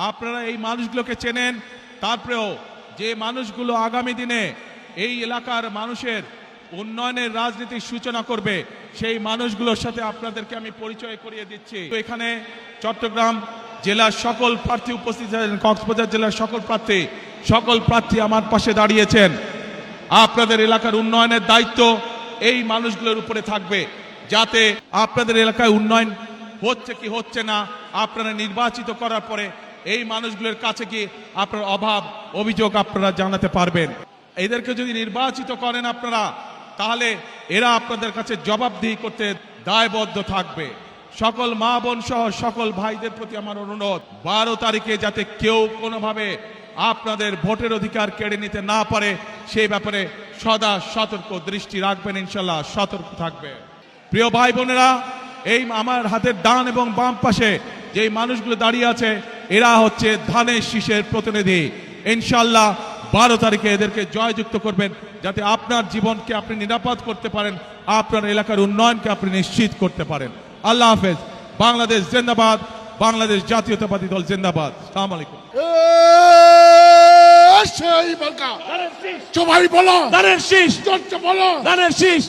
আপনারা এই মানুষগুলোকে চেনেন, তারপরেও যে মানুষগুলো আগামী দিনে এই এলাকার মানুষের উন্নয়নের রাজনীতির সূচনা করবে, সেই মানুষগুলোর সাথে আপনাদেরকে আমি পরিচয় করিয়ে দিচ্ছি। তো এখানে চট্টগ্রাম জেলার সকল প্রার্থী উপস্থিত আছেন, কক্সবাজার জেলার সকল প্রার্থী আমার পাশে দাঁড়িয়েছেন। আপনাদের এলাকার উন্নয়নের দায়িত্ব এই মানুষগুলোর উপরে থাকবে, যাতে আপনাদের এলাকায় উন্নয়ন হচ্ছে কি হচ্ছে না আপনারা নির্বাচিত করার পরে এই মানুষগুলোর কাছে কি আপনার অভাব অভিযোগ আপনারা জানাতে পারবেন। এদেরকে যদি নির্বাচিত করেন আপনারা, তাহলে এরা আপনাদের কাছে জবাবদিহি করতে দায়বদ্ধ থাকবে। সকল মা বোন সহ সকল ভাইদের প্রতি আমার অনুরোধ, 12 তারিখে যাতে কেউ কোনোভাবে আপনাদের ভোটের অধিকার কেড়ে নিতে না পারে, সেই ব্যাপারে সদা সতর্ক দৃষ্টি রাখবেন, ইনশাল্লাহ সতর্ক থাকবে। প্রিয় ভাই বোনেরা, এই আমার হাতের ডান এবং বাম পাশে যেই মানুষগুলো দাঁড়িয়ে আছে, এরা হচ্ছে ধানের শীষের প্রতিনিধি। ইনশাল্লাহ 12 তারিখে এদেরকে জয়যুক্ত করবেন, যাতে আপনার জীবনকে আপনি নিরাপদ করতে পারেন, আপনার এলাকার উন্নয়নকে আপনি নিশ্চিত করতে পারেন। আল্লাহ হাফেজ। বাংলাদেশ জিন্দাবাদ, বাংলাদেশ জাতীয়তাবাদী দল জিন্দাবাদ। আসসালামু আলাইকুম। সবাই বলো ধানের শীষ, বলো ধানের শীষ।